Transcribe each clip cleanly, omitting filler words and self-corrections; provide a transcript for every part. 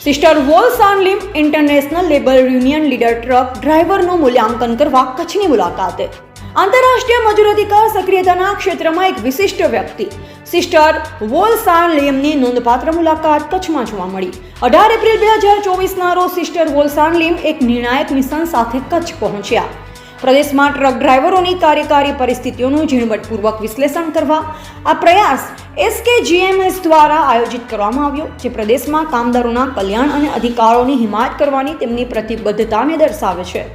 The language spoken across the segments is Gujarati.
સિસ્ટર વોલસાન લિમ international labour union leader truck ડ્રાઈવરનું મૂલ્યાંકન કરવા કચ્છની મુલાકાતે. આંતરરાષ્ટ્રીય મજૂર અધિકાર સક્રિયતાના ક્ષેત્રમાં એક વિશિષ્ટ વ્યક્તિ સિસ્ટર વોલસાન લિમની નોંધપાત્ર મુલાકાત કચ્છમાં જોવા મળી. 18 એપ્રિલ 2024ના રોજ સિસ્ટર વોલસાન લિમ એક નિર્ણાયક મિશન સાથે કચ્છ પહોંચ્યા. પ્રદેશમાં ટ્રક ડ્રાઈવરોની કાર્યકારી પરિસ્થિતિઓનું ઝીણવટપૂર્વક વિશ્લેષણ કરવા આ પ્રયાસ SKGMS દ્વારા આયોજિત કરવામાં આવ્યો, જે પ્રદેશમાં કામદારોના કલ્યાણ અને અધિકારોની હિમાયત કરવાની તેમની પ્રતિબદ્ધતાને દર્શાવે છે.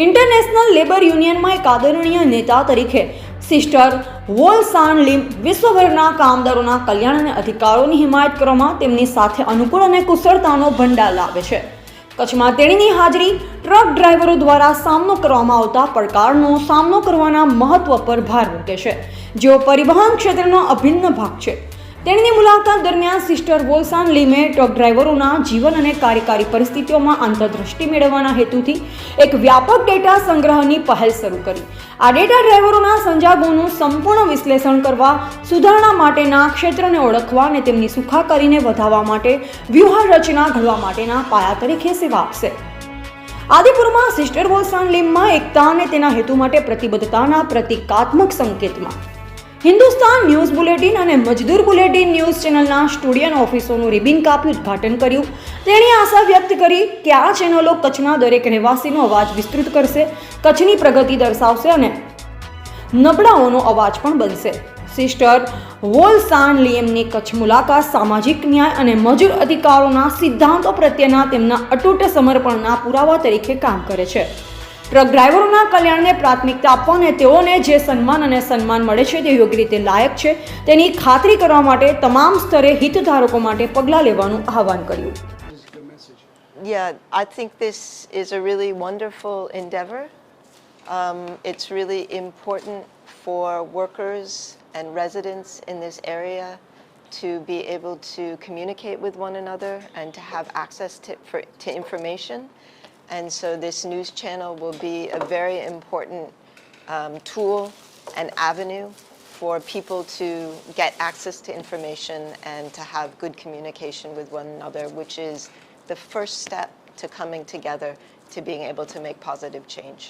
ઇન્ટરનેશનલ લેબર યુનિયનમાં એક આદરણીય નેતા તરીકે સિસ્ટર વોલસાન લિમ વિશ્વભરના કામદારોના કલ્યાણ અને અધિકારોની હિમાયત કરવામાં તેમની સાથે અનુકૂળ અને કુશળતાનો ભંડાર લાવે છે. કચ્છમાં તેણીની હાજરી ટ્રક ડ્રાઈવરો દ્વારા સામનો કરવામાં આવતા પડકારનો સામનો કરવાના મહત્વ પર ભાર મૂકે છે, જેઓ પરિવહન ક્ષેત્રનો અભિન્ન ભાગ છે. તેણીની મુલાકાત દરમિયાન સિસ્ટર વોલસાન લિમે ટ્રક ડ્રાઈવરોના જીવન અને કાર્યકારી પરિસ્થિતિઓમાં આંતરદૃષ્ટિ મેળવવાના હેતુથી એક વ્યાપક ડેટા સંગ્રહની પહેલ શરૂ કરી. આ ડેટા ડ્રાઈવરોના સંજોગોનું સંપૂર્ણ વિશ્લેષણ કરવા, સુધારણા માટેના ક્ષેત્રને ઓળખવા અને તેમની સુખાકારીને વધારવા માટે વ્યૂહરચના ઘડવા માટેના પાયા તરીકે સેવા આપશે. આદિપુરમાં સિસ્ટર વોલસાન લિમમાં એકતા અને તેના હેતુ માટે પ્રતિબદ્ધતાના પ્રતિકાત્મક સંકેતમાં હિન્દુસ્તાન ન્યૂઝ બુલેટિન અને મજદૂર બુલેટિન ન્યૂઝ ચેનલના સ્ટુડિયો ઓફિસોનું રિબિન કાપી ઉદ્ઘાટન કર્યું. તેણે આશા વ્યક્ત કરી કે આ ચેનલો કચ્છના દરેક રહેવાસીનો અવાજ વિસ્તૃત કરશે, કચ્છની પ્રગતિ દર્શાવશે અને નબળાઓનો અવાજ પણ બનશે. સિસ્ટર વોલસાન લિમની કચ્છ મુલાકાત સામાજિક ન્યાય અને મજૂર અધિકારોના સિદ્ધાંતો પ્રત્યેના તેમના અતૂટ સમર્પણના પુરાવા તરીકે કામ કરે છે. ટ્રક ડ્રાઈવરોના કલ્યાણને પ્રાથમિકતા આપવા અને તેઓને જે સન્માન મળે છે તે યોગ્ય રીતે લાયક છે તેની ખાતરી કરવા માટે તમામ સ્તરે હિતધારકો માટે પગલાં લેવાનું આહવાન કર્યું. Yeah, I think this is a really wonderful endeavor. It's really important for workers and residents in this area to be able to communicate with one another and to have access to information. And so this news channel will be a very important tool and avenue for people to get access to information and to have good communication with one another, which is the first step to coming together to being able to make positive change.